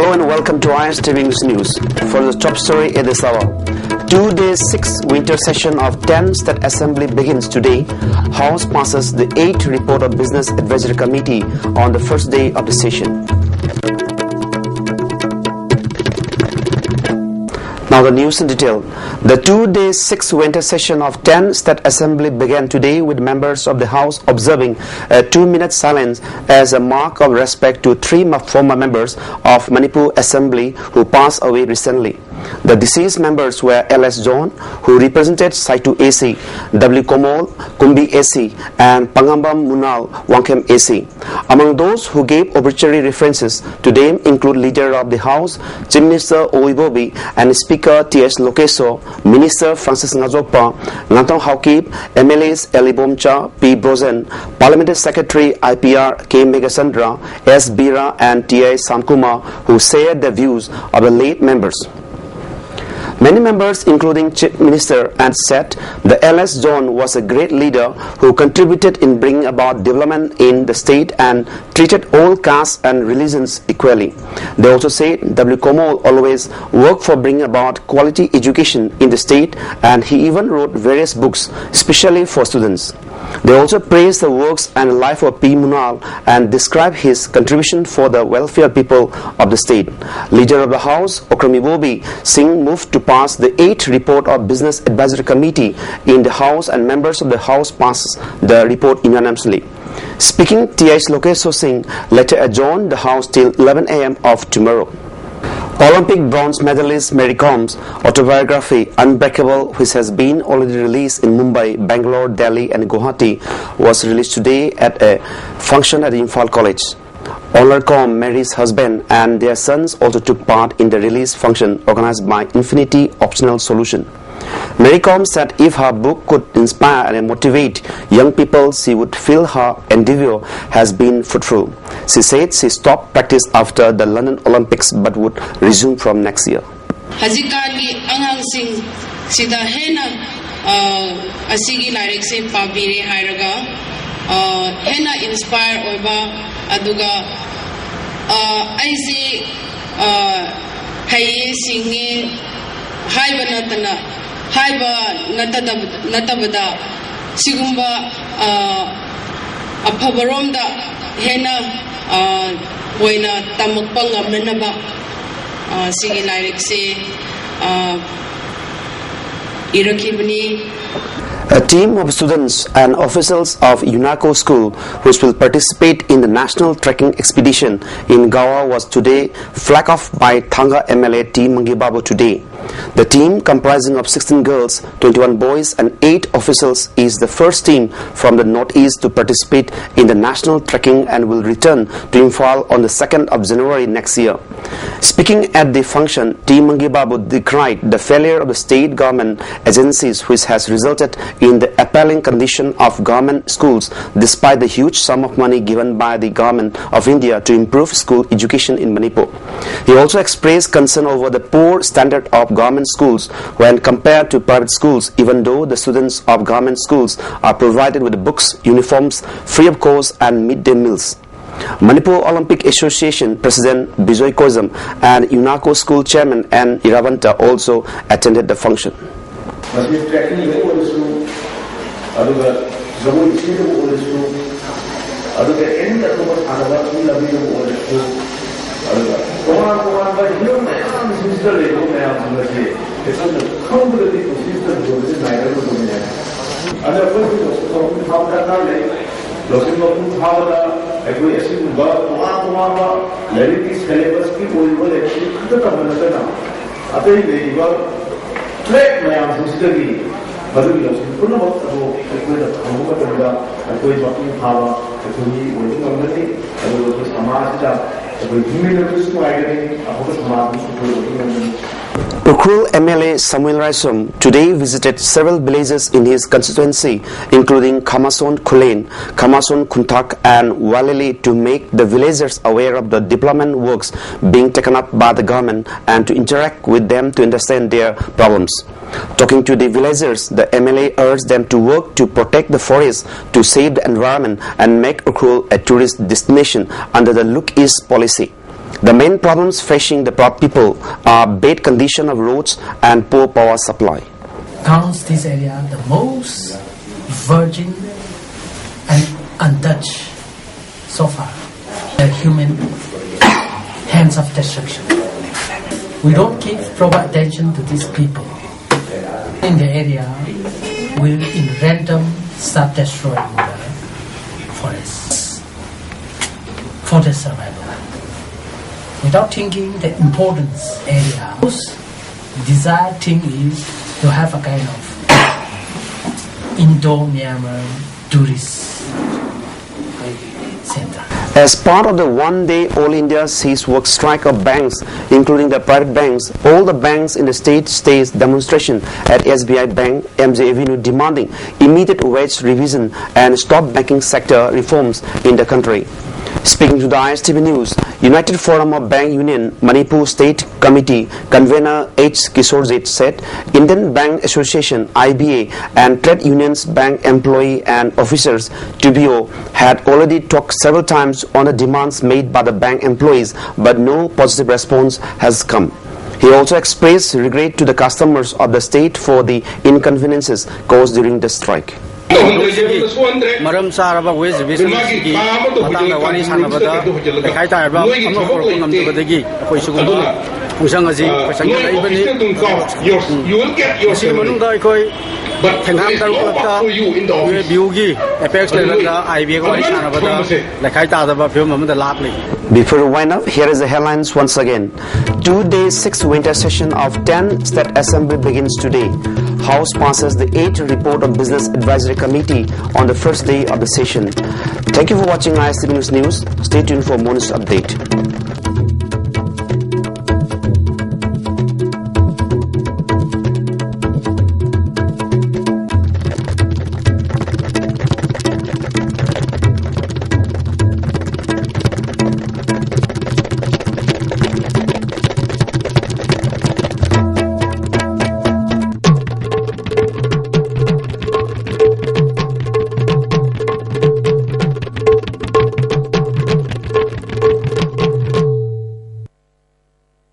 Hello and welcome to ISTV News. For the top story at this hour, 2 days 6 winter session of 10th State Assembly begins today. House passes the 8th report of Business Advisory Committee on the first day of the session. Now the news in detail. The 2 days 6 winter session of 10th State Assembly began today with members of the House observing a 2-minute silence as a mark of respect to 3 former members of Manipur Assembly who passed away recently. The deceased members were L.S. John, who represented Saitu AC, W. Komol, Kumbi AC, and Pangambam Munal, Wangkem AC. Among those who gave obituary references to them include Leader of the House, Chief Minister Oibobi, and Speaker T.S. Lokeso, Minister Francis Ngazokpa, Ngantong Haukip, MLAs Eli Bomcha, P. Brozen, Parliamentary Secretary IPR K. Megasandra, S. Bira, and T.I. Samkuma, who shared the views of the late members. Many members, including Chief Minister, and said the L.S. John was a great leader who contributed in bringing about development in the state and treated all castes and religions equally. They also said W. Komol always worked for bringing about quality education in the state, and he even wrote various books, especially for students. They also praised the works and life of P. Munal and described his contribution for the welfare people of the state. Leader of the House, Okramibobi Singh, moved to pass the 8th report of Business Advisory Committee in the House, and members of the House passed the report unanimously. Speaking, T.S. Lokeso Singh later adjourned the House till 11 a.m. of tomorrow. Olympic bronze medalist Mary Com's autobiography Unbreakable, which has been already released in Mumbai, Bangalore, Delhi and Guwahati, was released today at a function at Imphal College. Honor Com, Mary's husband, and their sons also took part in the release function organized by Infinity Optional Solution. Mary Com said if her book could inspire and motivate young people, she would feel her endeavor has been fruitful. She said she stopped practice after the London Olympics but would resume from next year. Hazikagi angang sing sida hena asigi lyric se pabire hairaga hena inspire oiba aduga aisi haye singi haiba natana haiba natabada sigumba aphabaromda hena oina tamakpa ngamnaba sigi lyric se irakibani. A team of students and officials of UNACO school, which will participate in the national trekking expedition in Goa, was today flagged off by Thanga MLA T. Mangibabu today. The team, comprising of 16 girls, 21 boys and 8 officials, is the first team from the northeast to participate in the national trekking and will return to Imphal on the 2nd of January next year. Speaking at the function, T. Mangibabu decried the failure of the state government agencies, which has resulted in the appalling condition of government schools despite the huge sum of money given by the government of India to improve school education in Manipur. He also expressed concern over the poor standard of government schools when compared to private schools, even though the students of government schools are provided with books, uniforms, free of course and midday meals. Manipur Olympic Association President Bijoy Kozam and UNACO School Chairman N. Iravanta also attended the function. Ukrul MLA Samuel Raisom today visited several villages in his constituency, including Khamason Kulen, Khamason Kuntak and Walili, to make the villagers aware of the development works being taken up by the government and to interact with them to understand their problems. Talking to the villagers, the MLA urged them to work to protect the forest, to save the environment and make Ukrul a tourist destination under the Look East policy. The main problems facing the people are bad condition of roads and poor power supply. Counts this area the most virgin and untouched so far. The human hands of destruction. We don't give proper attention to these people. In the area, will in random start destroying the forests for their survival. Without thinking the importance area. Most desired thing is to have a kind of Indo-Myanmar tourist center. As part of the one-day All India cease work strike of banks, including the private banks, all the banks in the state staged demonstration at SBI Bank, MJ Avenue, demanding immediate wage revision and stop banking sector reforms in the country. Speaking to the ISTV News, United Forum of Bank Union Manipur State Committee convener H. Kisorjit said Indian Bank Association IBA and trade unions, bank employee and officers TBO had already talked several times on the demands made by the bank employees, but no positive response has come. He also expressed regret to the customers of the state for the inconveniences caused during the strike. Maram Saraba West Visiki, Matanga Wani Sanabada, the Kaita, Amdagi, Usangazi, you will get your Simonunda, Bugi, Apex IBA, the Kaita, the film, the Lapli. Before we wind up, here is the headlines once again. 2-day 6th winter session of 10 State Assembly begins today. House passes the 8th report of Business Advisory Committee on the first day of the session. Thank you for watching ISTV News. Stay tuned for more news update.